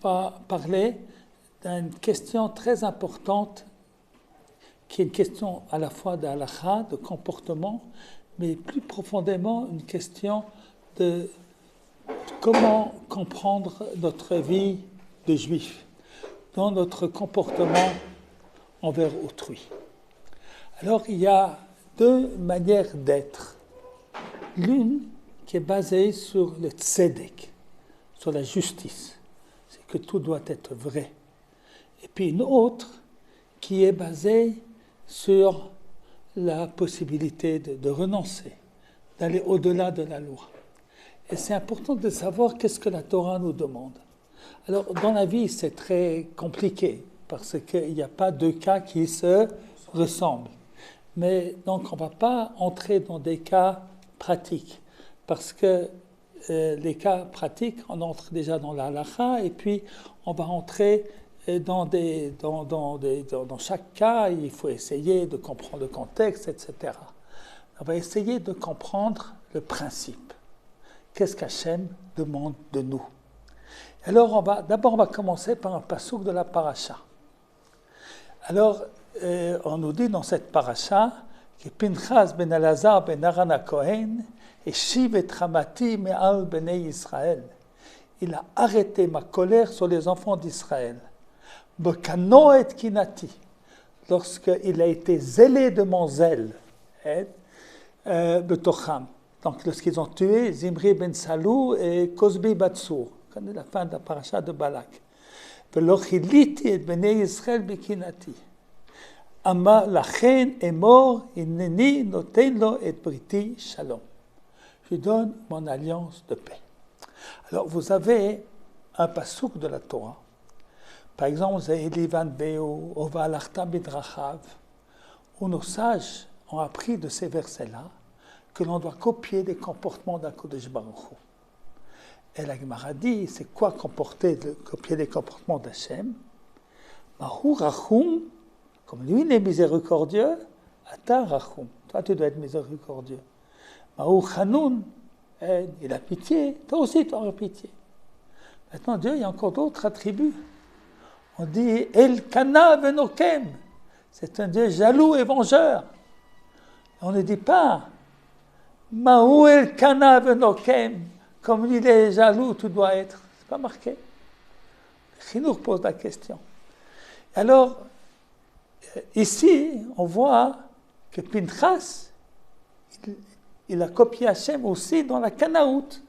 va parler d'une question très importante, qui est une question à la fois d'halakha, de comportement, mais plus profondément une question de comment comprendre notre vie de juif dans notre comportement envers autrui. Alors, il y a deux manières d'être. L'une qui est basée sur le tzedek, sur la justice, c'est que tout doit être vrai. Et puis une autre qui est basée sur la possibilité de renoncer, d'aller au-delà de la loi. Et c'est important de savoir qu'est-ce que la Torah nous demande. Alors, dans la vie, c'est très compliqué, parce qu'il n'y a pas deux cas qui se ressemblent. Mais donc, on ne va pas entrer dans des cas pratiques, parce que les cas pratiques, on entre déjà dans la halakha, et puis on va entrer dans chaque cas, il faut essayer de comprendre le contexte, etc. On va essayer de comprendre le principe. Qu'est-ce qu'Hachem demande de nous? Alors, d'abord, on va commencer par un passouk de la paracha. Alors, on nous dit dans cette paracha que Pinchas ben Elazar ben Aaron HaKohen eshiv et Hamati me'al bnei Israël. Il a arrêté ma colère sur les enfants d'Israël. Bekano et kinati, lorsqu'il a été zélé de mon zèle, betocham. Donc, lorsqu'ils ont tué Zimri ben Salou et Kozbi Batsour, c'est la fin de la paracha de Balak. Velo chiliti et bnei Israël bekinati. Ama lachen emor inneni noten lo et briti shalom. Je donne mon alliance de paix. Alors, vous avez un passouk de la Torah. Par exemple, vous avez Elivan Beu, Ova Alachta Midrachav, où nos sages ont appris de ces versets-là que l'on doit copier les comportements d'Akadosh Baruch Hu. Et la Gemara dit, c'est quoi copier les comportements d'Hachem? Mahu Rachum, comme lui il est miséricordieux, Ata Rachum, toi tu dois être miséricordieux. Mahu Chanoun, il a pitié, toi aussi tu auras pitié. Maintenant, Dieu, il y a encore d'autres attributs. On dit El-Kana Venokem, c'est un Dieu jaloux et vengeur. On ne dit pas Mahu El-Kana Venokem, comme il est jaloux, tu dois être. C'est pas marqué. Chinour pose la question. Alors, ici, on voit que Pinchas, il a copié Hachem aussi dans la Canaout.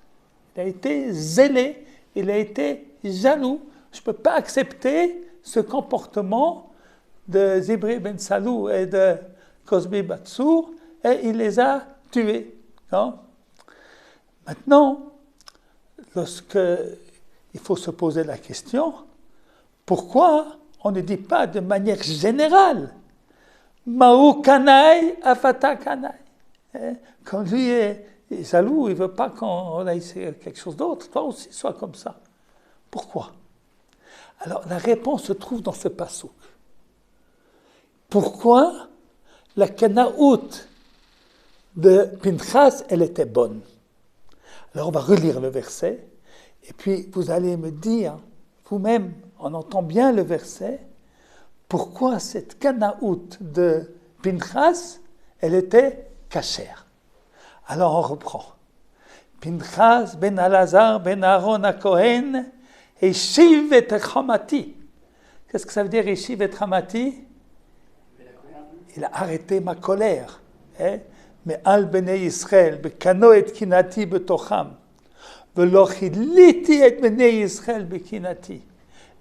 Il a été zélé, il a été jaloux. Je ne peux pas accepter ce comportement de Zimri ben Salou et de Kozbi Batsour, et il les a tués. Non? Maintenant, il faut se poser la question, pourquoi on ne dit pas de manière générale Maou Kanaï Afata Kanaï? Quand lui est jaloux, il ne veut pas qu'on aille quelque chose d'autre, toi aussi sois comme ça. Pourquoi? Alors la réponse se trouve dans ce passouk. Pourquoi la Canaout de Pinchas, elle était bonne? Alors on va relire le verset, et puis vous allez me dire, vous-même, on entend bien le verset, pourquoi cette Canaout de Pinchas, elle était cachère. Alors on reprend. Pinchas ben Elazar ben Aaron HaKohen eshiv et Hamati. Qu'est-ce que ça veut dire eshiv et Hamati? Il a arrêté ma colère. Mais al bnei Israël bekano et kinati betocham velo chiliti et bnei Israël bekinati.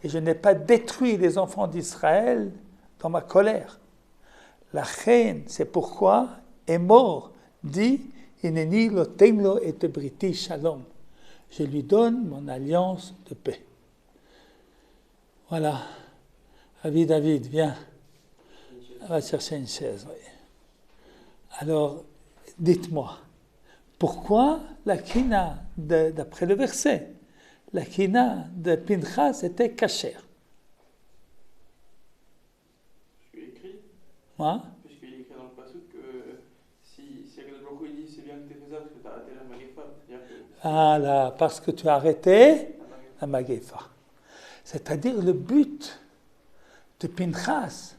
Et je n'ai pas détruit les enfants d'Israël dans ma colère. La reine, c'est pourquoi, est mort, dit Ineni lotem lo et briti shalom. Je lui donne mon alliance de paix. Voilà. David, viens. On va chercher une chaise. Oui. Alors, dites-moi, pourquoi la kina, d'après le verset, la kina de Pinchas était cachère? Je suis écrit. Hein? Puisqu'il est écrit dans le passouk que si Akadosh Baruch Hu dit c'est bien que tu fais ça parce que tu as arrêté la Magéfa. Ah là, parce que tu as arrêté la Magéfa. C'est-à-dire le but de Pinchas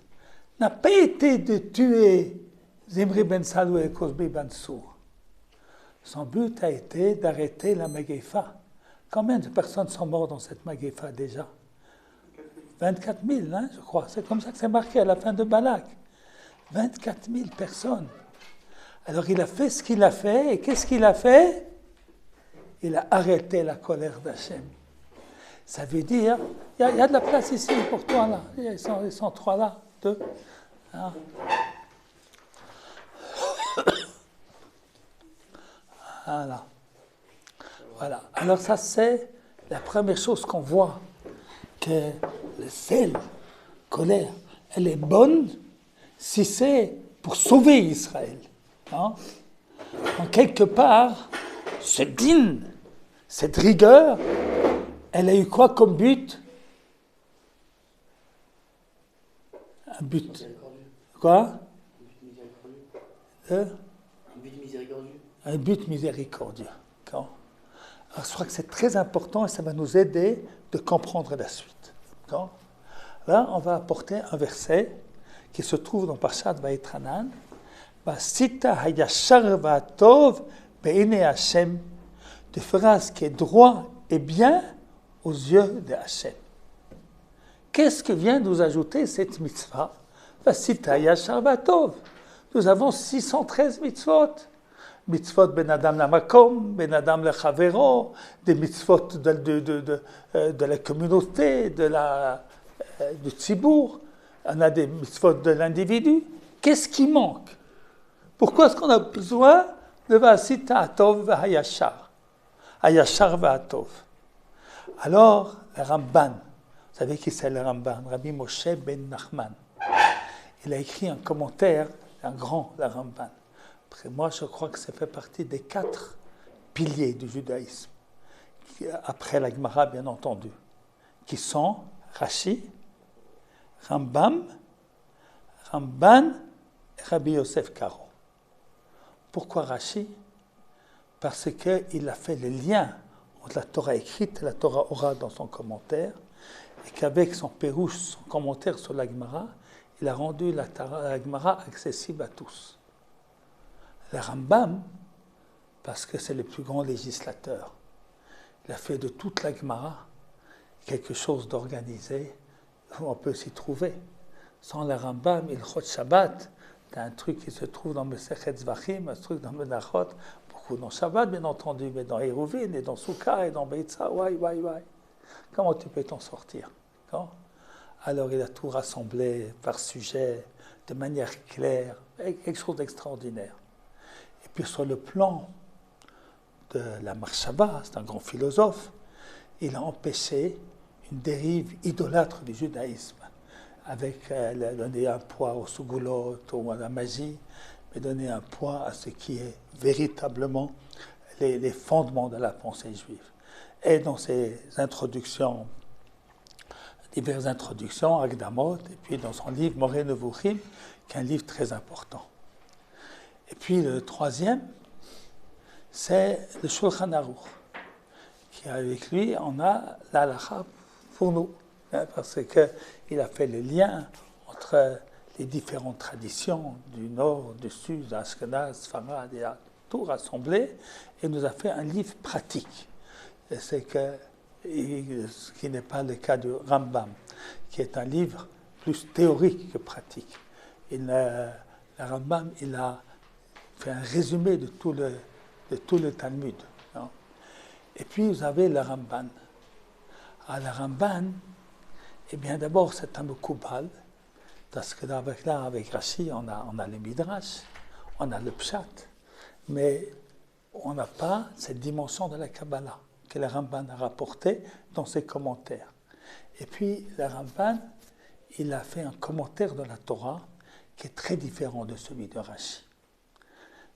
n'a pas été de tuer Zimri ben Salou et Cosbi ben Sour. Son but a été d'arrêter la Maguefa. Combien de personnes sont mortes dans cette Maguefa déjà? 24 000, hein, je crois. C'est comme ça que c'est marqué à la fin de Balak. 24 000 personnes. Alors il a fait ce qu'il a fait, et qu'est-ce qu'il a fait? Il a arrêté la colère d'Hachem. Ça veut dire, il y a de la place ici pour toi là. Ils sont trois là, deux. Hein? Voilà. Alors ça c'est la première chose qu'on voit, que le sel, colère, elle est bonne si c'est pour sauver Israël. Hein? En quelque part, ce din, cette rigueur, elle a eu quoi comme but? Un but. Quoi? Un but miséricordieux. Un but miséricordieux. Alors, je crois que c'est très important et ça va nous aider de comprendre la suite. Là, on va apporter un verset qui se trouve dans Parshat Vaïtranan. Vasita hayashar va'atov be'inei Hashem. Tu feras ce qui est droit et bien aux yeux de Hashem. Qu'est-ce que vient nous ajouter cette mitzvah? Vasita hayashar va'atov. Nous avons 613 mitzvot. Mitzvot ben Adam la Makom, ben Adam le Chavero, des mitzvot de la communauté, du tzibour. On a des mitzvot de l'individu. Qu'est-ce qui manque? Pourquoi est-ce qu'on a besoin de Vasita Atov V'Hayashar? Hayashar V'Atov. Alors, le Ramban, vous savez qui c'est le Ramban? Rabbi Moshe ben Nachman. Il a écrit un commentaire, un grand, le Ramban. Moi, je crois que ça fait partie des 4 piliers du judaïsme, après la Gemara, bien entendu, qui sont Rashi, Rambam, Ramban et Rabbi Yosef Karo. Pourquoi Rashi? Parce qu'il a fait le lien entre la Torah écrite et la Torah orale dans son commentaire, et qu'avec son pérouche, son commentaire sur la Gemara, il a rendu la Gemara accessible à tous. Le Rambam, parce que c'est le plus grand législateur, il a fait de toute la Gemara quelque chose d'organisé où on peut s'y trouver. Sans le Rambam, il Chot Shabbat, c'est un truc qui se trouve dans Mesechet Zvachim, un truc dans Menachot, beaucoup dans Shabbat bien entendu, mais dans Hérouvin et dans Souka et dans Beitza, ouais. Comment tu peux t'en sortir? Non? Alors il a tout rassemblé par sujet, de manière claire, quelque chose d'extraordinaire. Et puis sur le plan de la Marshaba, c'est un grand philosophe, il a empêché une dérive idolâtre du judaïsme, avec donner un poids au sougoulot ou à la magie, mais donner un poids à ce qui est véritablement les fondements de la pensée juive. Et dans ses introductions, diverses introductions, Akdamot, et puis dans son livre Moreh Nevuchim, qui est un livre très important. Et puis le troisième, c'est le Shulchan Aruch, qui avec lui, on a l'Halacha pour nous, hein, parce qu'il a fait le lien entre les différentes traditions du Nord, du Sud, d'Ashkenaz, Sfarad, il a tout rassemblé et nous a fait un livre pratique. Et c'est ce qui n'est pas le cas du Rambam, qui est un livre plus théorique que pratique. Le Rambam, il a fait un résumé de tout le Talmud. Hein. Et puis vous avez le Ramban. Alors, le Ramban, eh bien d'abord c'est un Mekoubal, parce que avec Rashi, on a le Midrash, on a le Pshat, mais on n'a pas cette dimension de la Kabbalah que le Ramban a rapporté dans ses commentaires. Et puis le Ramban, il a fait un commentaire de la Torah qui est très différent de celui de Rashi.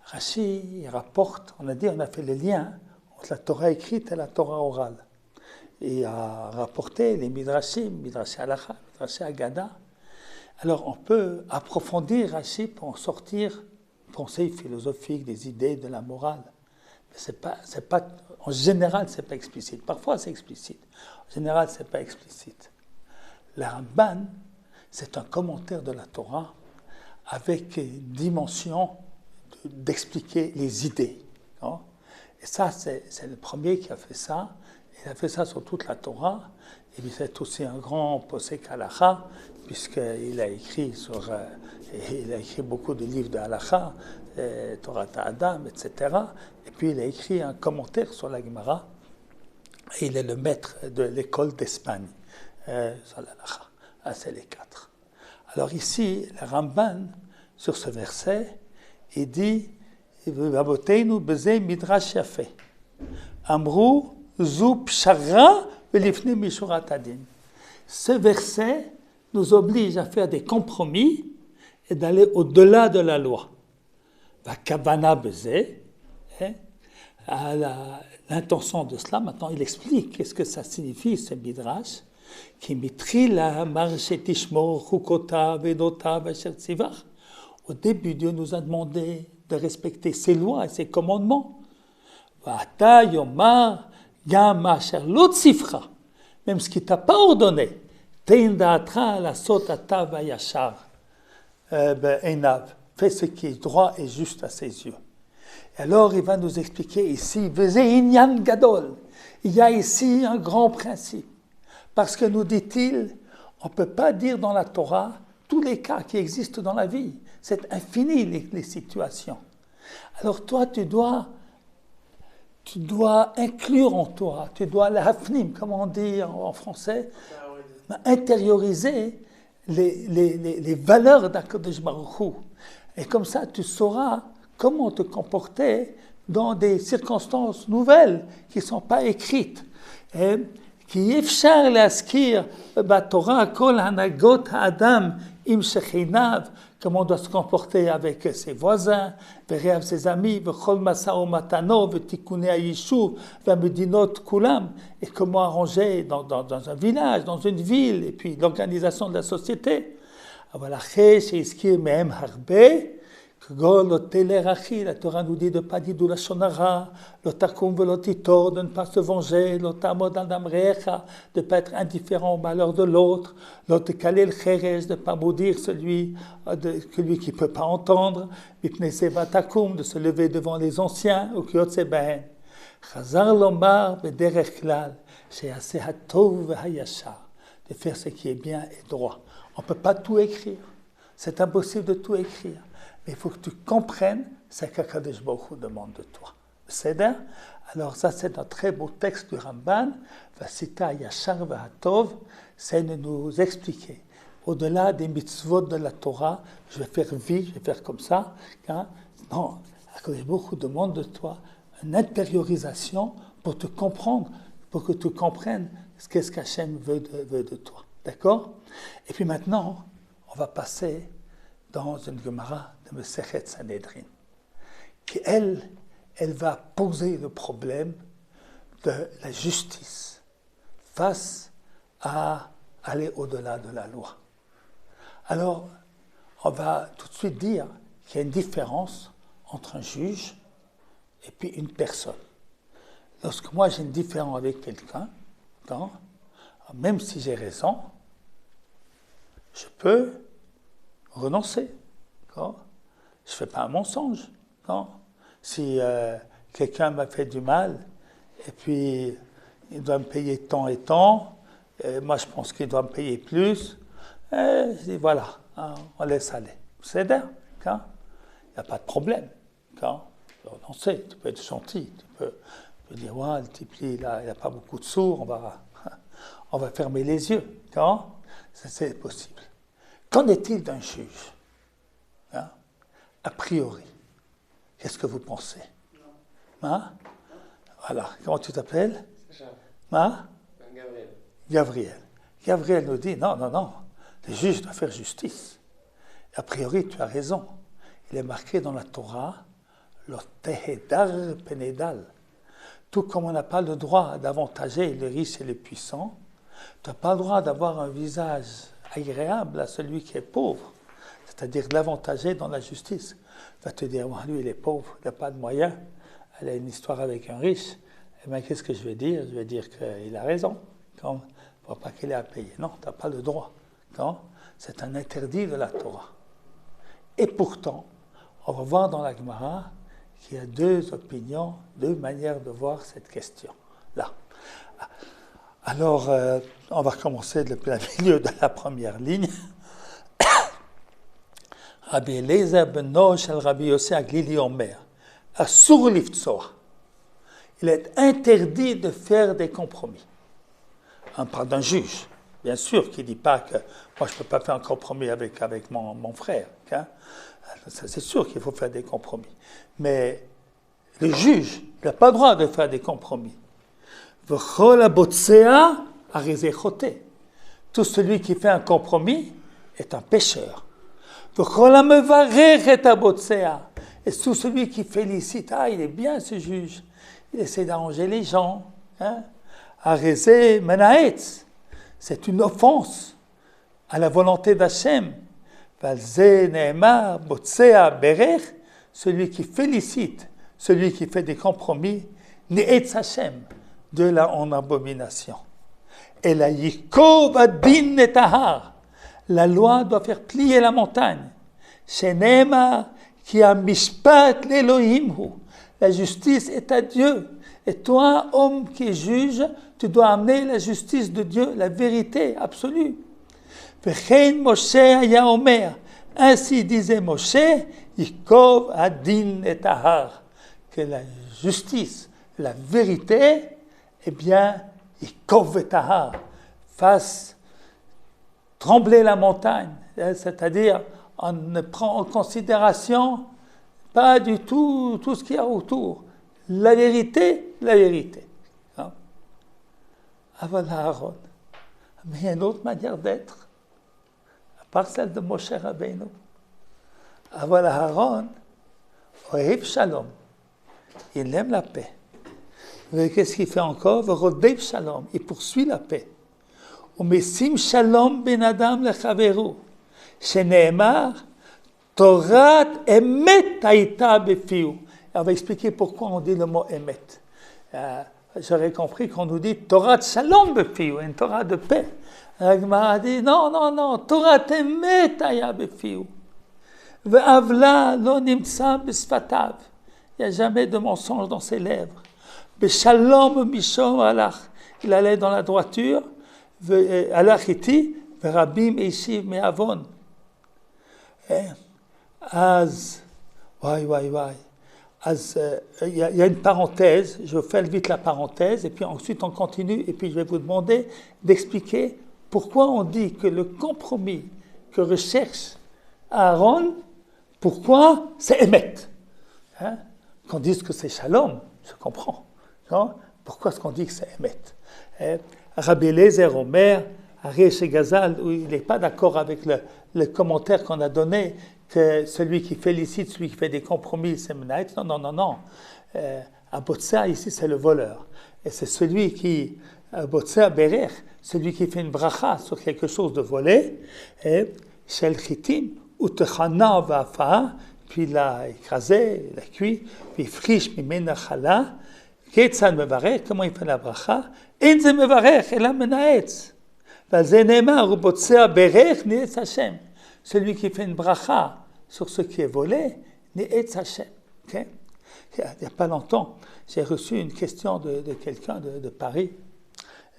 Rashi, il rapporte, on a fait le lien entre la Torah écrite et la Torah orale. Il a rapporté les Midrashim, Midrash Halacha, Midrash Agada. Alors on peut approfondir Rashi pour en sortir une pensée philosophique, des idées, de la morale. C'est pas, en général, c'est pas explicite. Parfois, c'est explicite. En général, c'est pas explicite. Le Ramban, c'est un commentaire de la Torah avec une dimension d'expliquer les idées. Hein. Et ça, c'est le premier qui a fait ça. Il a fait ça sur toute la Torah. Et puis c'est aussi un grand posek halacha, puisqu'il a écrit il a écrit beaucoup de livres de halacha, Torah Adam, etc. Et puis il a écrit un commentaire sur la Gemara. Et il est le maître de l'école d'Espagne, sur l'halacha. Ah, c'est les 4. Alors ici, le Ramban, sur ce verset, il dit Raboteinu beze midrash yafe. Amru zu pshara velifne mishurat adin. Ce verset nous oblige à faire des compromis et d'aller au-delà de la loi. Va kavana beze, à l'intention de cela. Maintenant, il explique qu'est-ce que ça signifie, ce midrash. Qui mitrila marchetishmor chukota vedota vasher tzivach. Au début, Dieu nous a demandé de respecter ses lois et ses commandements. Vata yomar gam asher lo tzifra. Même ce qu'il t'a pas ordonné. Tein da'atra la sotata vayashar be'enav. Fais ce qui est droit et juste à ses yeux. Et alors, il va nous expliquer ici, veze inyan gadol. Il y a ici un grand principe. Parce que nous dit-il, on ne peut pas dire dans la Torah tous les cas qui existent dans la vie. C'est infini les situations. Alors toi, tu dois inclure en toi, tu dois l'hafnim, comme on dit en français, intérioriser les valeurs d'Akadosh Baruch Hu. Et comme ça, tu sauras comment te comporter dans des circonstances nouvelles qui ne sont pas écrites. כי אי אפשר להזכיר בתורה כל הנהגות האדם עם שכניו, comment on doit se comporter avec ses voisins, ורעיו ses amis, וכל משא ומתנו, ותיקוני היישוב, והמדינות כולם, et comment arranger dans un village, dans une ville, et puis l'organisation de la société. אבל אחרי שהזכיר מהם הרבה, la Torah nous dit de ne pas dire de la shonara, de ne pas se venger, de ne pas être indifférent au malheur de l'autre, de ne pas maudire celui qui ne peut pas entendre, de se lever devant les anciens, de faire ce qui est bien et droit. On ne peut pas tout écrire, c'est impossible de tout écrire. Mais il faut que tu comprennes ce qu'Akadosh Baruch Hu demande de toi. C'est ça? Alors ça, c'est un très beau texte du Ramban, Vasita Yashar Vahatov, c'est de nous expliquer. Au-delà des mitzvot de la Torah, je vais faire vie, je vais faire comme ça. Hein? Non, Akadosh Baruch Hu demande de toi une intériorisation pour te comprendre, pour que tu comprennes ce qu'Hachem veut de toi. D'accord? Et puis maintenant, on va passer dans une Gemara de Mesechet Sanhedrin, qui elle va poser le problème de la justice face à aller au-delà de la loi. Alors, on va tout de suite dire qu'il y a une différence entre un juge et puis une personne. Lorsque moi j'ai une différence avec quelqu'un, même si j'ai raison, je peux renoncer. Je ne fais pas un mensonge. Si quelqu'un m'a fait du mal, et puis il doit me payer tant et tant, et moi je pense qu'il doit me payer plus, et je dis voilà, on laisse aller. C'est d'air, il n'y a pas de problème. Tu peux renoncer, tu peux être gentil, tu peux dire ouais, le type il n'a pas beaucoup de sous, on va fermer les yeux. C'est possible. Qu'en est-il d'un juge? A priori, qu'est-ce que vous pensez? Voilà. Comment tu t'appelles? Gabriel. Gabriel nous dit non, le juge doit faire justice. A priori, tu as raison. Il est marqué dans la Torah, le tehedar penedal. Tout comme on n'a pas le droit d'avantager les riches et les puissants, tu n'as pas le droit d'avoir un visage agréable à celui qui est pauvre, c'est-à-dire l'avantager dans la justice. Tu vas te dire, lui il est pauvre, il n'a pas de moyens, elle a une histoire avec un riche, eh bien, qu'est-ce que je vais dire? Je vais dire qu'il a raison. Il ne faut pas qu'il ait à payer. Non, tu n'as pas le droit. C'est un interdit de la Torah. Et pourtant, on va voir dans la Gemara qu'il y a deux opinions, deux manières de voir cette question-là. Alors, on va commencer depuis le milieu de la première ligne. Rabbi Eliezer beno shel Rabbi Yossi Aglili Omer, Asur liftzor. Il est interdit de faire des compromis. On parle d'un juge, bien sûr, qui ne dit pas que moi je ne peux pas faire un compromis avec mon frère. Hein? C'est sûr qu'il faut faire des compromis. Mais le juge n'a pas le droit de faire des compromis. Tout celui qui fait un compromis est un pécheur. Et tout celui qui félicite, il est bien ce juge, il essaie d'arranger les gens. Hein? C'est une offense à la volonté d'Hachem. Celui qui félicite, celui qui fait des compromis, Ne'etz Hachem, de là en abomination. Et la Yikov Adin Netahar, la loi doit faire plier la montagne. Shenema qui a mishpat l'Elohimhu, la justice est à Dieu. Et toi, homme qui est juge, tu dois amener la justice de Dieu, la vérité absolue. Vechein Moshe aya omer, ainsi disait Moshe, Yikov Adin Netahar, que la justice, la vérité, eh bien, Yikov et Tahar, fasse trembler la montagne, c'est-à-dire on ne prend en considération pas du tout ce qu'il y a autour. La vérité, la vérité. Avala Aaron. Mais il y a une autre manière d'être, à part celle de Moshe Rabbeinu. Avala Aaron, Ohev Shalom. Il aime la paix. Mais qu'est-ce qu'il fait encore? Rodev Shalom. Il poursuit la paix. Umesim Shalom ben Adam lechaveru. Sheneemar, Torat emet haïta befiu. On va expliquer pourquoi on dit le mot emet. J'aurais compris qu'on nous dit Torat Shalom befiu, une Torah de paix. L'Agmara dit non, Torat emet haïta befiu. Ve'avla lo nimtsa besfatav. Il n'y a jamais de mensonge dans ses lèvres. Beshalom mishom alach. Il allait dans la droiture. Alach iti, verabim eshiv me'avon. Az, il y a une parenthèse, je fais vite la parenthèse, et puis ensuite on continue, et puis je vais vous demander d'expliquer pourquoi on dit que le compromis que recherche Aaron, pourquoi c'est Emet. Hein? Qu'on dise que c'est Shalom, je comprends. Non? Pourquoi est-ce qu'on dit que c'est Emet? Rabbi Eliezer Omer, Arié chez Gazal, où il n'est pas d'accord avec le commentaire qu'on a donné, que celui qui félicite, celui qui fait des compromis, c'est Menaït. Non. À Botsa, ici, c'est le voleur. Et c'est celui qui, à Botsa, Berech, celui qui fait une bracha sur quelque chose de volé, et Shel Chitim, Utechana Vafa, puis il l'a écrasé, il l'a cuit, puis friche, Mimena Chala, Ketzan Mevarech, comment il fait la bracha? Enze Mevarech, et la Menaït. Celui qui fait une bracha sur ce qui est volé, Ne'etz Hashem. Okay? Il n'y a pas longtemps, j'ai reçu une question de quelqu'un de Paris.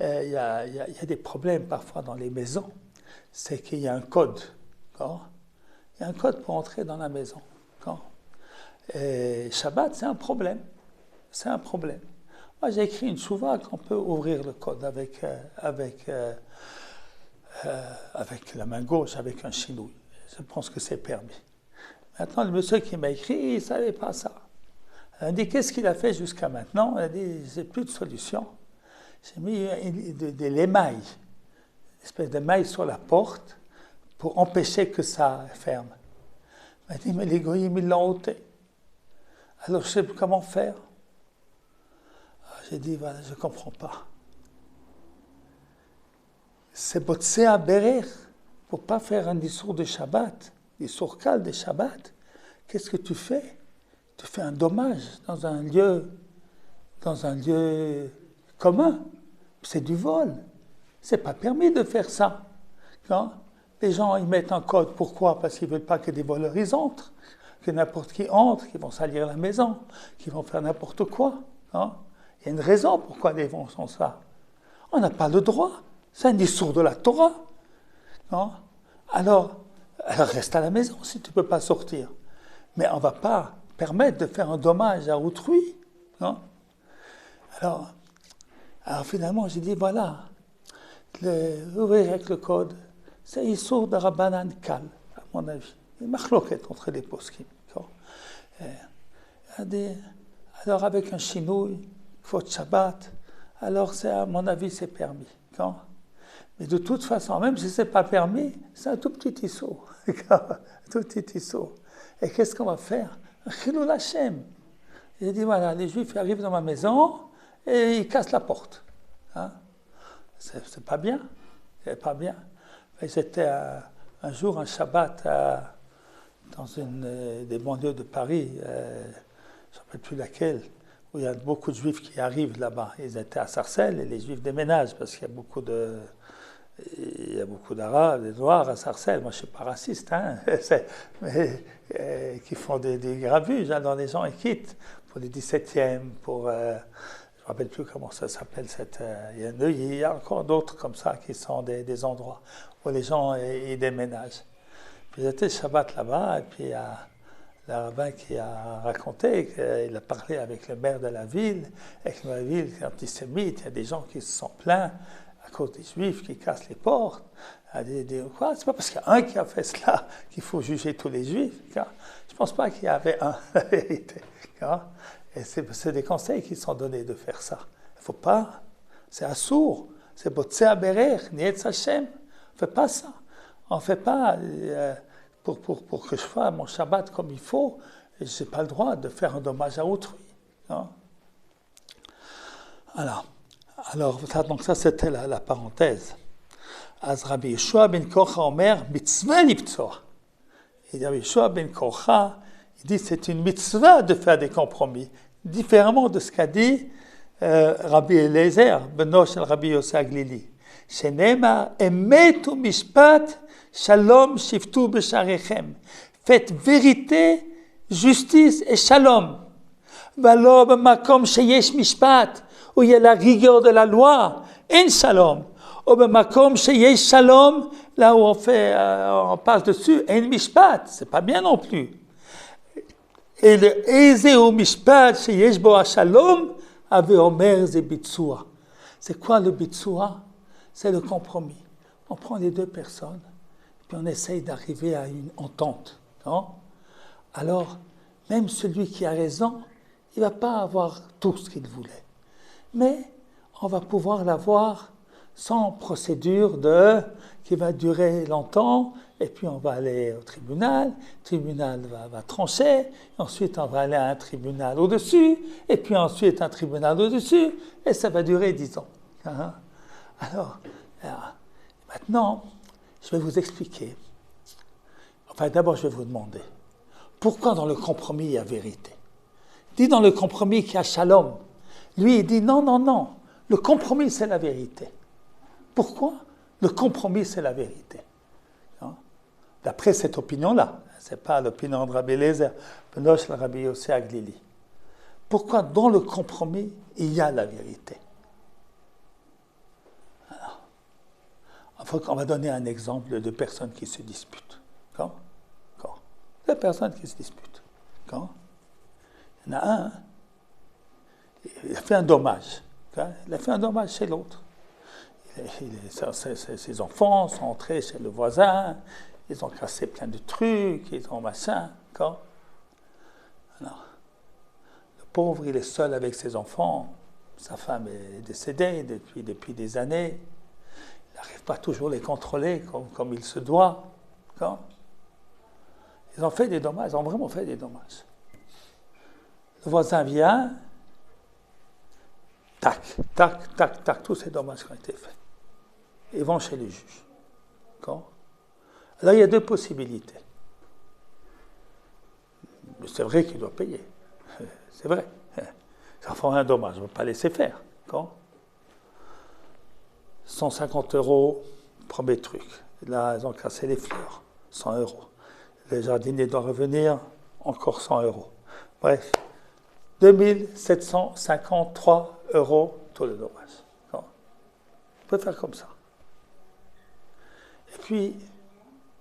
Il y a des problèmes parfois dans les maisons. C'est qu'il y a un code. D'accord? Il y a un code pour entrer dans la maison. Et Shabbat, c'est un problème. C'est un problème. Moi, j'ai écrit une chouva qu'on peut ouvrir le code avec la main gauche, avec un chinouille. Je pense que c'est permis. Maintenant, le monsieur qui m'a écrit, il ne savait pas ça. Il a dit, qu'est-ce qu'il a fait jusqu'à maintenant? Il a dit, j'ai plus de solution. J'ai mis des mailles, une espèce de mailles sur la porte pour empêcher que ça ferme. Il m'a dit, mais les goyim, ils l'ont ôté. Alors, je ne sais plus comment faire. Alors, j'ai dit, voilà, je ne comprends pas. C'est Botsea Berer, pour ne pas faire un discours de Shabbat, discours calme de Shabbat. Qu'est-ce que tu fais? tu fais un dommage dans un lieu commun. C'est du vol. C'est pas permis de faire ça. Hein? Les gens, ils mettent un code. Pourquoi? Parce qu'ils veulent pas que des voleurs ils entrent, que n'importe qui entre, qu'ils vont salir la maison, qu'ils vont faire n'importe quoi. Hein? Il y a une raison pourquoi les gens font ça. On n'a pas le droit. C'est un discours de la Torah. Hein? Alors, reste à la maison si tu ne peux pas sortir. Mais on ne va pas permettre de faire un dommage à autrui. Hein? Alors finalement, j'ai dit, voilà, ouvrir avec le code, c'est Issour de Rabbanan Kal, à mon avis. Il y a une marloquette entre les poskim. Alors avec un chinouille, faute Shabbat, alors à mon avis c'est permis. Mais de toute façon, même si ce n'est pas permis, c'est un tout petit Issour. Un tout petit Issour. Et qu'est-ce qu'on va faire? Un Chilul Hashem. J'ai dit, voilà, les Juifs arrivent dans ma maison et ils cassent la porte. Hein? C'est pas bien. C'est pas bien. J'étais un jour, un Shabbat, dans une des banlieues de Paris, je ne sais plus laquelle, où il y a beaucoup de Juifs qui arrivent là-bas. Ils étaient à Sarcelles et les Juifs déménagent parce qu'il y a beaucoup d'Arabes, des Noirs à Sarcelles. Moi, je ne suis pas raciste, hein, mais qui font des gravuges. Hein, dans les gens, ils quittent pour les 17e, pour... je ne me rappelle plus comment ça s'appelle. Il y a encore d'autres comme ça qui sont des endroits où les gens ils déménagent. Puis j'étais le Shabbat là-bas, et puis il y a le rabbin qui a raconté qu'il a parlé avec le maire de la ville, et que la ville est antisémite, il y a des gens qui se sont plaints à cause des Juifs qui cassent les portes. Quoi? C'est pas parce qu'il y a un qui a fait cela qu'il faut juger tous les Juifs. Je ne pense pas qu'il y avait un, la vérité. Et c'est des conseils qui sont donnés de faire ça. Il ne faut pas, c'est assourd, c'est botsé à berer, nietz Hashem. On ne fait pas ça. On ne fait pas, pour que je fasse mon Shabbat comme il faut, je n'ai pas le droit de faire un dommage à autrui. Non? Alors donc ça c'était la parenthèse. Az Rabbi Yeshua ben Korcha Omer, mitzvah liptzoah. Et Rabbi Yeshua ben Korcha, il dit c'est une mitzvah de faire des compromis, différemment de ce qu'a dit Rabbi Eliezer, beno shel Rabbi Yossi Aglili. Shenema emet u mishpat shalom shiftu b'sharechem. Faites vérité, justice et shalom. Valo b'makom sheyesh mishpat, où il y a la rigueur de la loi, en shalom. Ou b'makom sheyesh shalom, là où on passe dessus, en mishpat, c'est pas bien non plus. Et le eze ou mishpat sheyesh bo ha-shalom, ave omer ze bitsua. C'est quoi le bitsua? C'est le compromis. On prend les deux personnes, puis on essaye d'arriver à une entente. Non? Alors, même celui qui a raison, il ne va pas avoir tout ce qu'il voulait. Mais on va pouvoir l'avoir sans procédure qui va durer longtemps, et puis on va aller au tribunal, le tribunal va trancher, et ensuite on va aller à un tribunal au-dessus, et puis ensuite un tribunal au-dessus, et ça va durer 10 ans. Alors, maintenant, je vais vous expliquer. Enfin, d'abord, je vais vous demander, pourquoi dans le compromis il y a vérité? Dit dans le compromis qu'il y a shalom. Lui, il dit non, non, non, le compromis c'est la vérité. Pourquoi? Le compromis c'est la vérité. D'après cette opinion-là, ce n'est pas l'opinion de Rabbi Eliezer, Benoch le Rabbi Yossi Aglili. Pourquoi dans le compromis il y a la vérité? On va donner un exemple de deux personnes qui se disputent. Deux personnes qui se disputent. Il y en a un, il a fait un dommage. Il a fait un dommage chez l'autre. Ses enfants sont entrés chez le voisin, ils ont cassé plein de trucs, ils ont machin. Alors, le pauvre, il est seul avec ses enfants. Sa femme est décédée depuis des années. Il n'arrive pas toujours à les contrôler comme il se doit. Ils ont fait des dommages, ils ont vraiment fait des dommages. Le voisin vient, tac, tac, tac, tac, tous ces dommages qui ont été faits. Ils vont chez le juge. Alors il y a deux possibilités. C'est vrai qu'il doit payer. C'est vrai. Ça fera un dommage, je ne vais pas laisser faire. D'accord ? 150 €, premier truc. Là, ils ont cassé les fleurs, 100 €. Le jardinier doit revenir, encore 100 €. Bref, 2753 € tout le dommage. On peut faire comme ça. Et puis,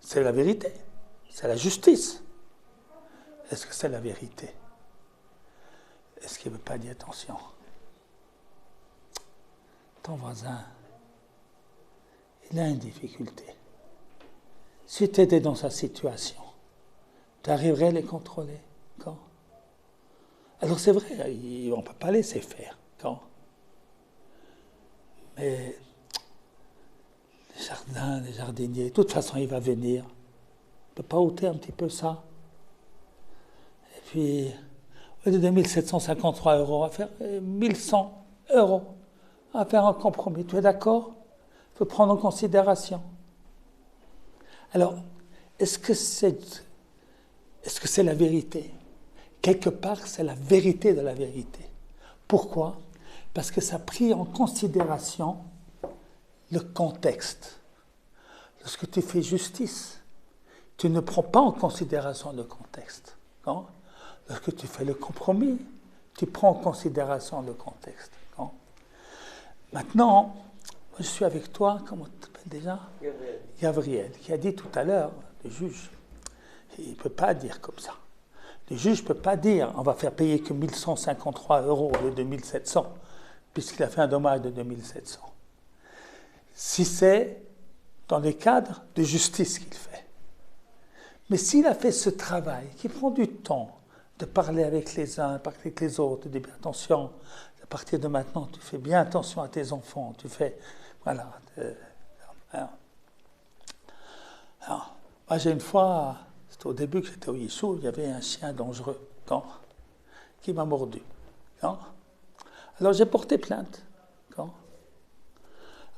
c'est la vérité, c'est la justice. Est-ce que c'est la vérité? Est-ce qu'il ne veut pas dire attention? Ton voisin, il a une difficulté. Si tu étais dans sa situation, tu arriverais à les contrôler. Quand? Alors c'est vrai, on ne peut pas laisser faire. Quand? Mais les jardins, les jardiniers, de toute façon il va venir. On ne peut pas ôter un petit peu ça. Et puis, au lieu de 2753 €, on va faire 1100 €. On va faire un compromis. Tu es d'accord? Il faut prendre en considération. Alors, est-ce que c'est la vérité? Quelque part, c'est la vérité de la vérité. Pourquoi? Parce que ça a pris en considération le contexte. Lorsque tu fais justice, tu ne prends pas en considération le contexte. Non? Lorsque tu fais le compromis, tu prends en considération le contexte. Non? Maintenant, je suis avec toi, comment tu t'appelles déjà? Gabriel, qui a dit tout à l'heure, le juge, il ne peut pas dire comme ça. Le juge ne peut pas dire on va faire payer que 1153 € au lieu de 1700, puisqu'il a fait un dommage de 2700. Si c'est dans le cadre de justice qu'il fait. Mais s'il a fait ce travail, qui prend du temps, de parler avec les uns, parler avec les autres, de dire attention, à partir de maintenant, tu fais bien attention à tes enfants, tu fais, voilà. Alors, moi j'ai une fois, c'était au début que j'étais au Yishuv, il y avait un chien dangereux, qui m'a mordu. Alors j'ai porté plainte.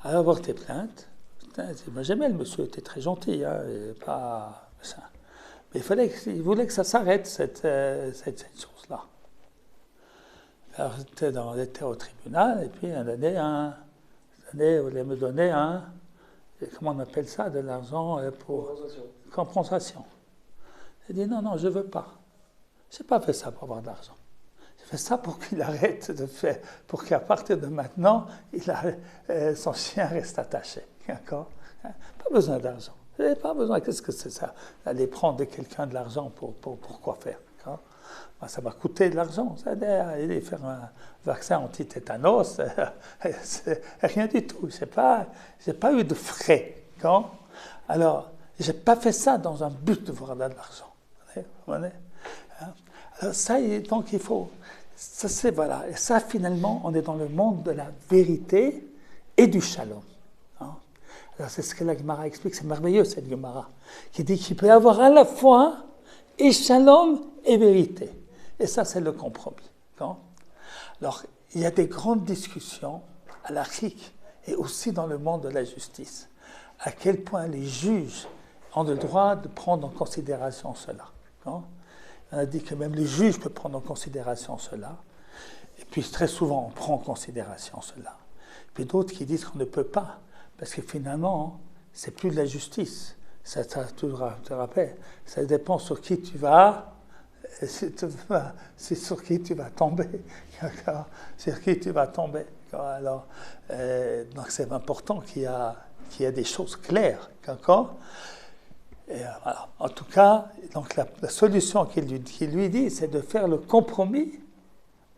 Alors porté plainte, moi j'aimais le monsieur, il était très gentil, pas ça. Mais il voulait que ça s'arrête, cette chose-là. Alors j'étais au tribunal, et puis une année, il voulait me donner comment on appelle ça, de l'argent pour compensation. J'ai dit non, je ne veux pas. Je n'ai pas fait ça pour avoir de l'argent. J'ai fait ça pour qu'il arrête de faire, pour qu'à partir de maintenant, son chien reste attaché. D'accord? Pas besoin d'argent. Pas besoin. Qu'est-ce que c'est ça? Aller prendre de quelqu'un de l'argent pour quoi faire? Ben, ça m'a coûté de l'argent. Aller faire un vaccin anti-tétanos, c'est rien du tout. J'ai pas eu de frais. Alors, je n'ai pas fait ça dans un but de voir de l'argent. Alors ça, donc il faut... Ça, c'est, voilà. Et ça, finalement, on est dans le monde de la vérité et du shalom. Alors c'est ce que la Gemara explique, c'est merveilleux cette Gemara, qui dit qu'il peut y avoir à la fois et shalom et vérité. Et ça, c'est le compromis. Alors, il y a des grandes discussions à l'Afrique et aussi dans le monde de la justice. À quel point les juges ont le droit de prendre en considération cela. On a dit que même les juges peuvent prendre en considération cela. Et puis très souvent, on prend en considération cela. Puis d'autres qui disent qu'on ne peut pas. Parce que finalement, c'est plus de la justice. Ça, tu te rappelles, ça dépend sur qui tu vas, c'est sur qui tu vas tomber. Sur qui tu vas tomber. Alors, donc c'est important qu'il y ait des choses claires. D'accord? Et voilà. En tout cas, donc la solution qu'il lui dit, c'est de faire le compromis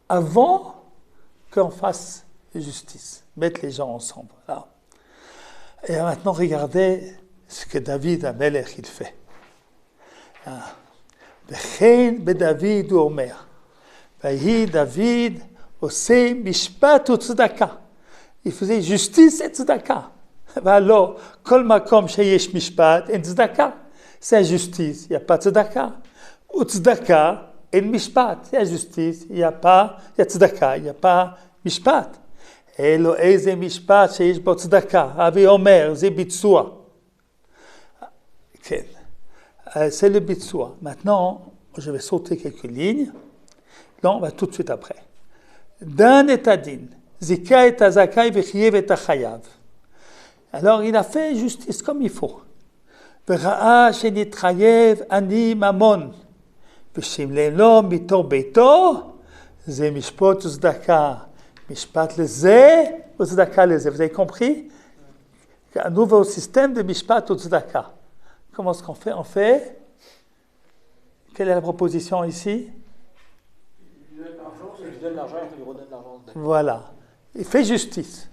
avant qu'on fasse justice. Mettre les gens ensemble. Voilà. Et maintenant, regardez ce que David Amelech il fait. Bechen beDavid הוא אומר, ויהי דוד עושה משפט וצדקה. Il faisait justice et tzedaka. והלא, כל מקום שיש משפט, אין צדקה. C'est justice, il n'y a pas tzedaka. וצדקה, אין משפט. C'est justice, il y a tzedaka, il n'y a pas משפט. אלו איזה משפט שיש בו צדקה, אבי אומר, זה ביצוע. C'est le ביצוע. Maintenant, je vais sauter quelques lignes. Non, on va tout de suite après. Dan et adin, zika et azakai vechiev et achayav. Alors il a fait justice comme il faut. V'ra'a shenitrayev ani mamon. V'shimle lo mitor beito, ze mishpot uzdaka. Mishpat leze, uzdaka leze. Vous avez compris? Un nouveau système de mishpat uzdaka. Comment est-ce qu'on fait? On fait. Quelle est la proposition ici? Il donne l'argent et il redonne l'argent. Voilà. Il fait justice.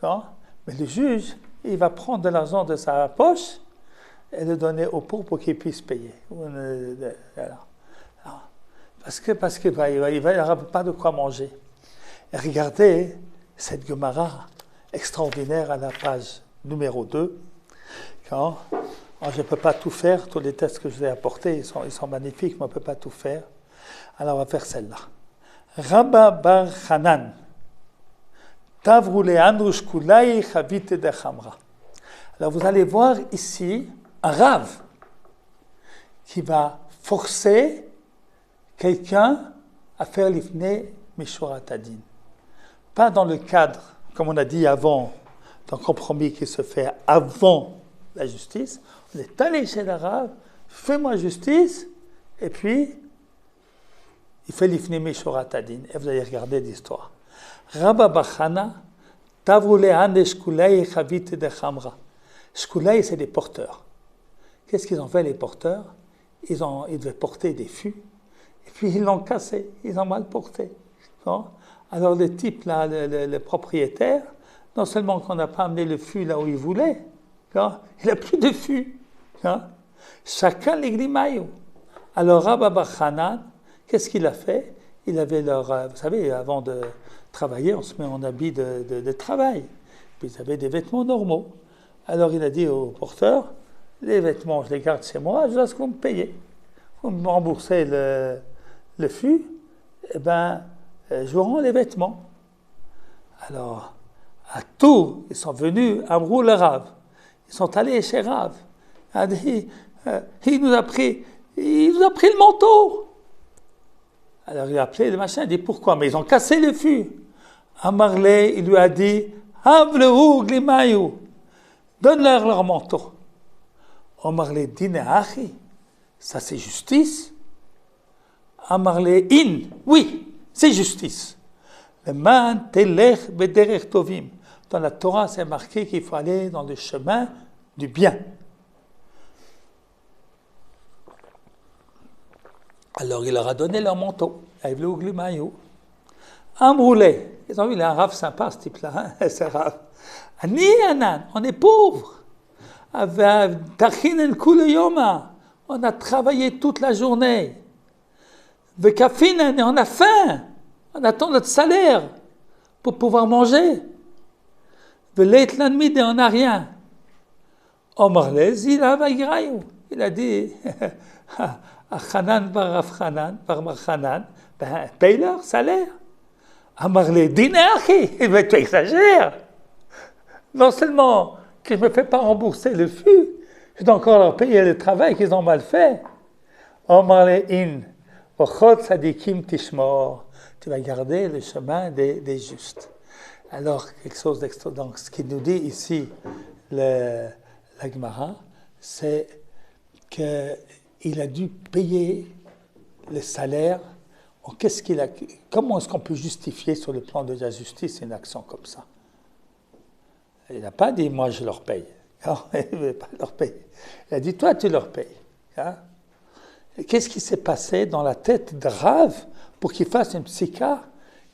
Non? Mais le juge, il va prendre de l'argent de sa poche et le donner aux pauvres pour qu'ils puissent payer. Voilà. Parce qu'il n'aura pas de quoi manger. Et regardez cette Gemara extraordinaire à la page numéro 2. Alors, je ne peux pas tout faire, tous les textes que je vous ai apportés, ils sont magnifiques, mais on ne peut pas tout faire. Alors on va faire celle-là. Rabba bar Hanan, Tavrule Andrush Kulai Chavite de Chamra. Alors vous allez voir ici un Rav qui va forcer quelqu'un à faire l'ifne Mishurat Adin. Pas dans le cadre, comme on a dit avant, d'un compromis qui se fait avant la justice. On est allé chez le Rav, fais-moi justice, et puis il fait l'ifne Mishurat Adin. Et vous allez regarder l'histoire. Rabba Bachana, Tavrule Andesh Kulei Chavite de Chamra. Shkulei, c'est des porteurs. Qu'est-ce qu'ils ont fait, les porteurs? Ils devaient porter des fûts, et puis ils l'ont cassé, ils ont mal porté. Non? Alors le type, là, le propriétaire, non seulement qu'on n'a pas amené le fût là où il voulait, non? Il n'a plus de fût. Non? Chacun les glimaillons. Alors Rabba Bachanan, qu'est-ce qu'il a fait? Il avait leur... vous savez, avant de travailler, on se met en habit de travail. Puis ils avaient des vêtements normaux. Alors il a dit au porteur, les vêtements, je les garde chez moi, je laisse que vous me payez. Vous me remboursez le fût, eh ben, je vous rends les vêtements. Alors, à tout, ils sont venus à Amrou le Rav. Ils sont allés chez Rav. Il a dit, il nous a pris le manteau. Alors il a appelé le machin, il a dit pourquoi? Mais ils ont cassé le fût. Amarlé, il lui a dit, Havlehu glimayou. Donne-leur leur manteau. Amarlé dine achi. Ça c'est justice. Amarlé in. Oui, c'est justice. Le man telech bederech tovim. Dans la Torah, c'est marqué qu'il faut aller dans le chemin du bien. Alors il leur a donné leur manteau. Havlehu glimayou. Amroulé. Ils ont vu, il est un rave sympa ce type-là. Hein? C'est rave. Ani anan, on est pauvres. On a travaillé toute la journée. On a faim. On attend notre salaire pour pouvoir manger. On n'a rien. Il a dit paye leur salaire. Amarlé, dîner, mais tu exagères. Non seulement que je ne me fais pas rembourser le fût, je dois encore leur payer le travail qu'ils ont mal fait. Amarlé, in, ochot sadikim tishmor. Tu vas garder le chemin des justes. Alors, quelque chose d'extra. Donc, ce qu'il nous dit ici, la Gemara, c'est qu'il a dû payer le salaire. Comment est-ce qu'on peut justifier sur le plan de la justice une action comme ça? Il n'a pas dit, moi je leur paye. Non, il ne veut pas leur payer. Il a dit, toi tu leur payes. Hein? Qu'est-ce qui s'est passé dans la tête de Rav pour qu'il fasse une psycha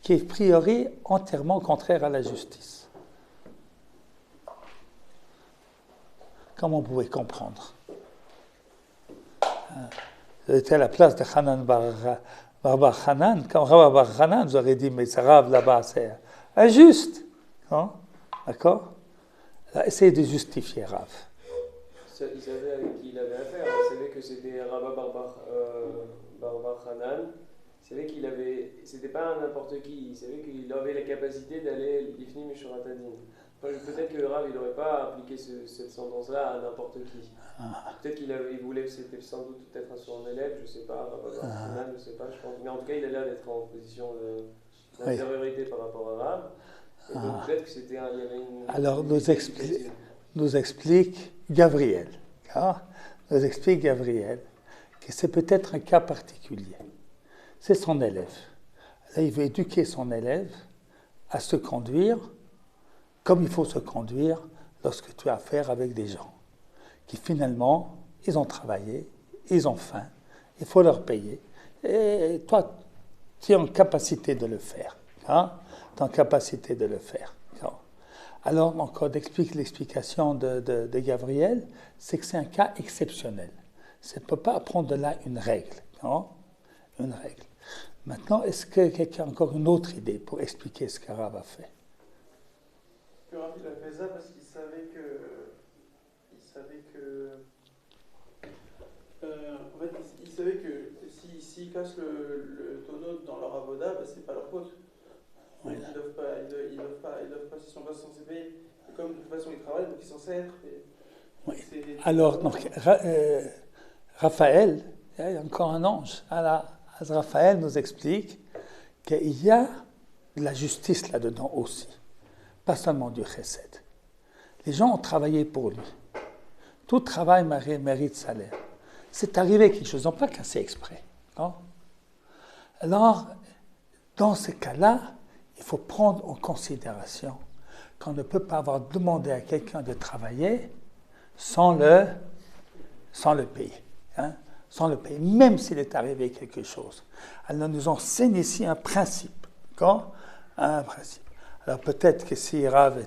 qui est a priori entièrement contraire à la justice? Comment vous pouvez comprendre? J'étais à la place de Hanan Bar Hanan, quand Rav Bar Hanan, vous aurez dit, mais ce Rav là-bas, c'est injuste. Non? D'accord? Essayez de justifier Rav. Il savait avec qui il avait affaire. Il savait que c'était Rabba Bar Hanan. Il savait qu'il avait... C'était pas n'importe qui. Il savait qu'il avait la capacité d'aller l'ifni Mishurat Adin. Peut-être que Rav, il n'aurait pas appliqué cette sentence-là à n'importe qui. Peut-être qu'il voulait, c'était sans doute peut-être à son élève, je ne sais pas, Rav, je sais pas, je pense. Mais en tout cas, il est là d'être en position d'infériorité par rapport à Rav. Et donc peut-être que il y avait une... Alors, nous explique Gabriel. Nous explique Gabriel que c'est peut-être un cas particulier. C'est son élève. Là, il veut éduquer son élève à se conduire comme il faut se conduire lorsque tu as affaire avec des gens qui finalement, ils ont travaillé, ils ont faim, il faut leur payer. Et toi, tu es en capacité de le faire. Tu es en capacité de le faire. Alors, encore l'explication de Gabriel, c'est que c'est un cas exceptionnel. Ça ne peut pas prendre de là une règle. Une règle. Maintenant, est-ce que quelqu'un a encore une autre idée pour expliquer ce que Rav a fait? Le Rav, il a fait ça parce qu'il savait que... en fait, il savait que s'ils cassent le tonneau dans leur avoda, bah, c'est pas leur faute. Voilà. Ils doivent pas, s'ils sont pas censés payer. Et comme de toute façon ils travaillent, donc ils sont censés être payés. Oui. Alors, donc, Raphaël, il y a encore un ange. Raphaël nous explique qu'il y a de la justice là-dedans aussi. Pas seulement du chesed. Les gens ont travaillé pour lui. Tout travail mérite salaire. C'est arrivé quelque chose, ils n'ont pas cassé exprès. Non? Alors, dans ce cas-là, il faut prendre en considération qu'on ne peut pas avoir demandé à quelqu'un de travailler sans le payer. Sans le payer, même s'il est arrivé quelque chose. Alors, nous enseigne ici un principe. Un principe. Alors, peut-être que si Rav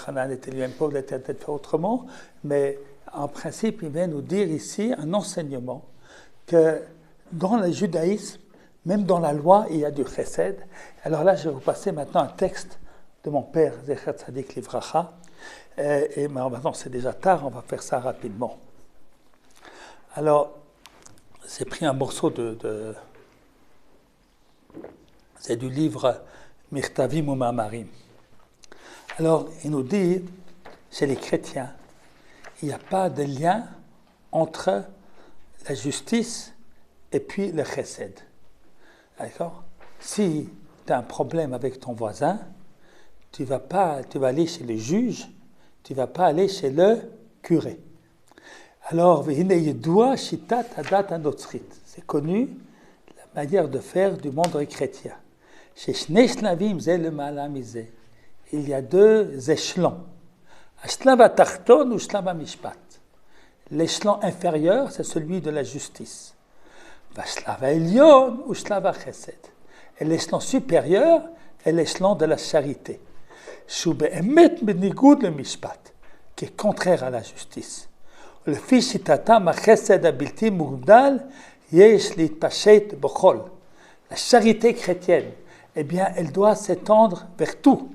Hanan était lui-même pauvre, il était peut-être fait autrement, mais en principe, il vient nous dire ici un enseignement que dans le judaïsme, même dans la loi, il y a du chesed. Alors là, je vais vous passer maintenant un texte de mon père, Zecher Tzadik Livracha. Et maintenant, c'est déjà tard, on va faire ça rapidement. Alors, j'ai pris un morceau c'est du livre Mirtavim ou Ma'amarim. Alors, il nous dit, chez les chrétiens, il n'y a pas de lien entre la justice et puis le chesed. D'accord? Si tu as un problème avec ton voisin, tu vas aller chez le juge, tu ne vas pas aller chez le curé. Alors, c'est connu, la manière de faire du monde chrétien. Il y a deux échelons. L'échelon inférieur, c'est celui de la justice. Et l'échelon supérieur est l'échelon de la charité, qui est contraire à la justice. La charité chrétienne, eh bien, elle doit s'étendre vers tout.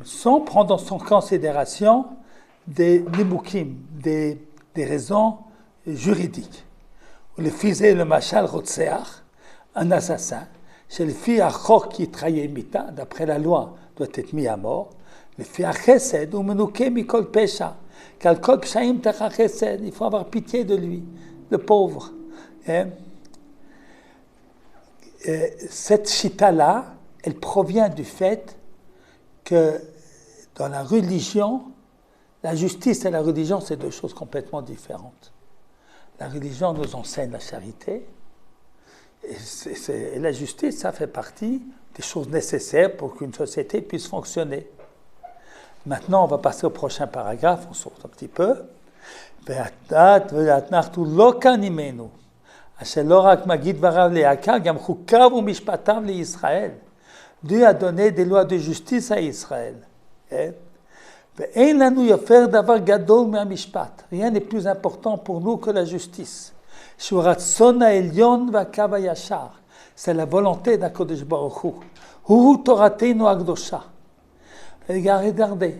Sans prendre en considération des nimukim, des raisons juridiques. Le fils est le machal rotseach, un assassin. Chez le fils achok qui trahit mita, d'après la loi, doit être mis à mort. Le fils chesed ou menouké mikol pesha, car kol pshaim techa chesed, il faut avoir pitié de lui, le pauvre. Cette chita-là, elle provient du fait que dans la religion, la justice et la religion, c'est deux choses complètement différentes. La religion nous enseigne la charité, et la justice, ça fait partie des choses nécessaires pour qu'une société puisse fonctionner. Maintenant, on va passer au prochain paragraphe, on sort un petit peu. Dieu a donné des lois de justice à Israël. Rien n'est plus important pour nous que la justice. C'est la volonté d'Akadosh Baruch Hu. Regardez,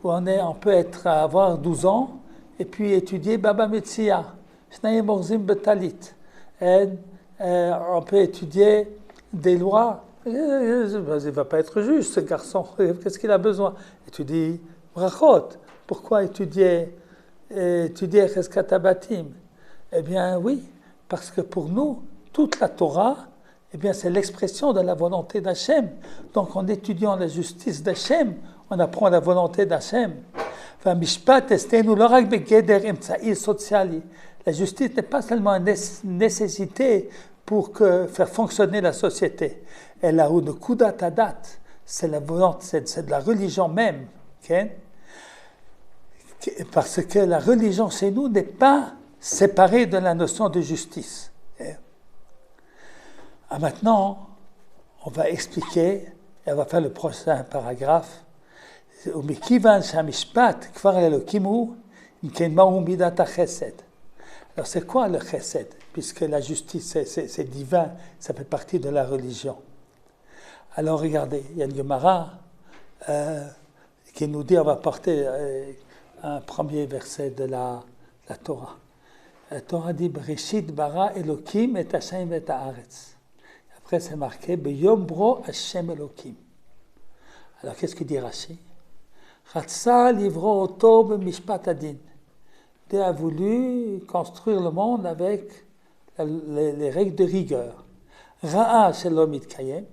on peut avoir 12 ans et puis étudier Baba Metzia. On peut étudier des lois Il ne va pas être juste, ce garçon. Qu'est-ce qu'il a besoin? Étudie brachot. Pourquoi étudier Cheskat Habatim? Eh bien, oui, parce que pour nous, toute la Torah, eh bien, c'est l'expression de la volonté d'Hachem. Donc, en étudiant la justice d'Hachem, on apprend la volonté d'Hachem. La justice n'est pas seulement une nécessité pour faire fonctionner la société. Elle a une kudat adat, c'est la volonté, c'est de la religion même. Okay? Parce que la religion chez nous n'est pas séparée de la notion de justice. Okay? Maintenant, on va expliquer, et on va faire le prochain paragraphe. Alors c'est quoi le chesed? Puisque la justice c'est divin, ça fait partie de la religion. Alors regardez, il y a une Gemara qui nous dit, on va porter un premier verset de la Torah. La Torah dit Bereshit bara Elokim et Hashem et haaretz. Après c'est marqué Beyom bro Hashem Elokim. Alors qu'est-ce que dit Rashi? Ratsa livro oto b'mishpat adin. Dieu a voulu construire le monde avec les règles de rigueur. Ra'a shelo mitkayem.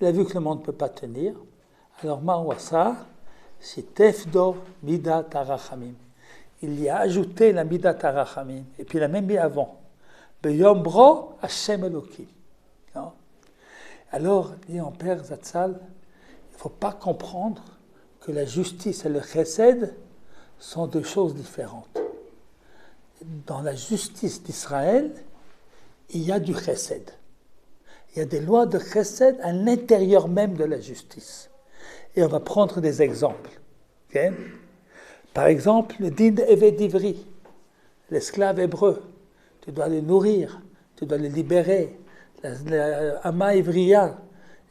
Il a vu que le monde ne peut pas tenir. Alors ma'uasa shitefdo midat harachamim. Il y a ajouté la midat harachamim. Et puis il a même mis avant. Beyom bro Hashem Elokim. Alors, dit en Père Zatzal, il ne faut pas comprendre que la justice et le chesed sont deux choses différentes. Dans la justice d'Israël, il y a du chesed. Il y a des lois de chesed à l'intérieur même de la justice. Et on va prendre des exemples. Okay? Par exemple, le din d'Eved Ivri, l'esclave hébreu. Tu dois le nourrir, tu dois le libérer. La Ama Ivriya,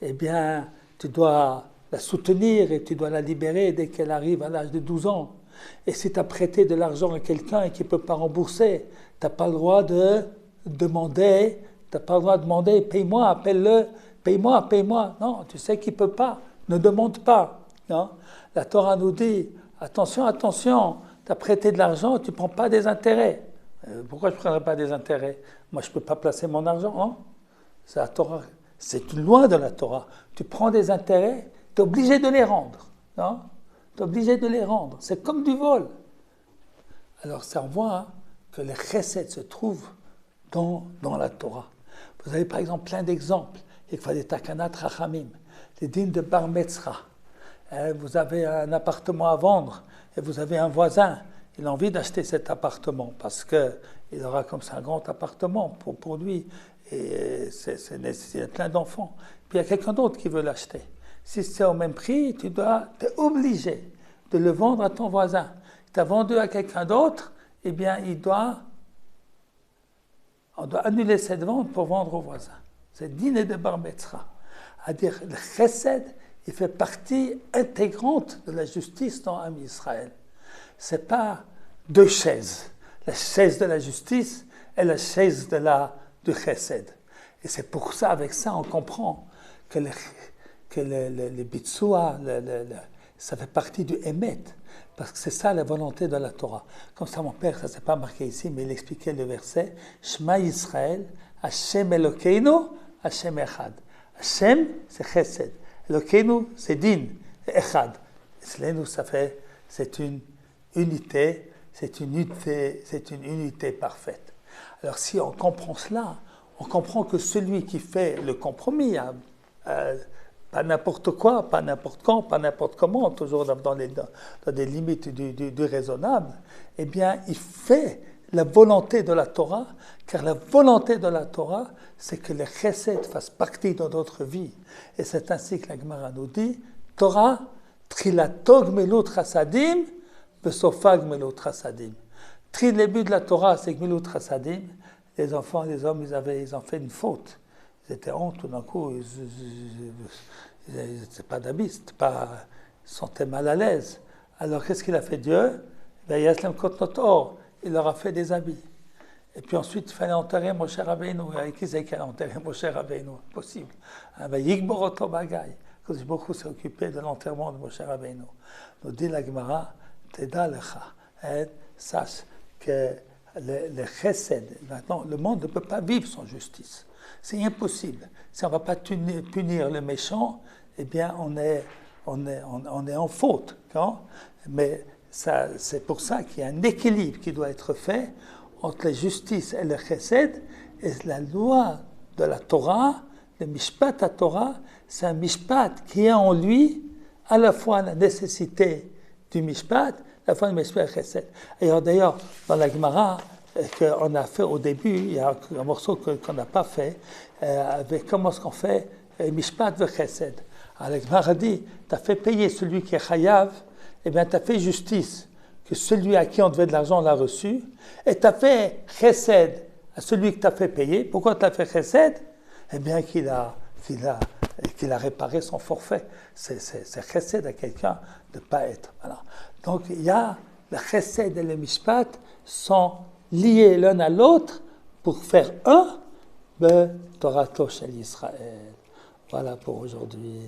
eh bien, tu dois la soutenir et tu dois la libérer dès qu'elle arrive à l'âge de 12 ans. Et si tu as prêté de l'argent à quelqu'un et qu'il ne peut pas rembourser, tu n'as pas le droit de demander, paye-moi, appelle-le, paye-moi. Non, tu sais qu'il ne peut pas, ne demande pas. Non? La Torah nous dit, attention, tu as prêté de l'argent, tu ne prends pas des intérêts. Pourquoi je ne prendrais pas des intérêts? Moi, je ne peux pas placer mon argent. Hein? C'est la Torah. C'est une loi de la Torah. Tu prends des intérêts, tu es obligé de les rendre. Non? Tu es obligé de les rendre. C'est comme du vol. Alors ça voit que le chesed se trouve dans la Torah. Vous avez par exemple plein d'exemples. Il faut des takanat rachamim, les dînes de bar metzra. Vous avez un appartement à vendre et vous avez un voisin. Il a envie d'acheter cet appartement parce qu'il aura comme ça un grand appartement pour lui. Et il y a plein d'enfants. Puis il y a quelqu'un d'autre qui veut l'acheter. Si c'est au même prix, tu es obligé de le vendre à ton voisin. Tu as vendu à quelqu'un d'autre, eh bien, on doit annuler cette vente pour vendre au voisin. C'est dîner de bar metzra. C'est-à-dire, le chesed, il fait partie intégrante de la justice dans Am Israël. Ce n'est pas deux chaises. La chaise de la justice et la chaise du chesed. Et c'est pour ça, avec ça, on comprend que le bitsua, ça fait partie du émet, parce que c'est ça la volonté de la Torah. Comme ça, mon père, ça ne s'est pas marqué ici, mais il expliquait le verset, Shema Yisrael, Hashem Elokeinu, Hashem Echad. Hashem, c'est chesed. Elokeinu, c'est din, Echad. Selenu, c'est une unité parfaite. Alors si on comprend cela, on comprend que celui qui fait le compromis, pas n'importe quoi, pas n'importe quand, pas n'importe comment, toujours dans des limites du raisonnable, eh bien il fait la volonté de la Torah, car la volonté de la Torah, c'est que le chesed fasse partie de notre vie. Et c'est ainsi que la Gemara nous dit, Torah, trilatog melut chasadim, besofag melut chasadim. Le début de la Torah, c'est que Milut Chassadim, les enfants, les hommes, ils ont fait une faute. Ils étaient honte, tout d'un coup, ils n'étaient pas d'habits, ils se sentaient mal à l'aise. Alors, qu'est-ce qu'il a fait Dieu? Il leur a fait des habits. Et puis ensuite, il fallait enterrer Moshe Rabbeinu. Avec qui c'est qu'elle a enterré Moshe Rabbeinu? Impossible. Yigmor oto bagay. Parce que beaucoup s'est occupé de l'enterrement de Moshe Rabbeinu. Nous dit la Gemara, Teda lecha. Sache que le chesed, maintenant, le monde ne peut pas vivre sans justice. C'est impossible. Si on ne va pas punir le méchant, eh bien, on est en faute. Hein? Mais c'est pour ça qu'il y a un équilibre qui doit être fait entre la justice et le chesed, et la loi de la Torah, le mishpat à Torah, c'est un mishpat qui a en lui à la fois la nécessité du mishpat, à la fois le mishpat chesed. Et d'ailleurs, dans la Gemara qu'on a fait au début, il y a un morceau qu'on n'a pas fait, avec comment est-ce qu'on fait mishpat ve chesed. Alors la Gemara dit, tu as fait payer celui qui est chayav, eh bien tu as fait justice, que celui à qui on devait de l'argent l'a reçu, et tu as fait chesed à celui que tu as fait payer. Pourquoi tu as fait chesed? Eh bien qu'il a réparé son forfait. C'est chesed à quelqu'un de ne pas être. Voilà. Donc il y a le chesed et le mishpat sont liés l'un à l'autre pour faire un, Torato shel Israël. Voilà pour aujourd'hui.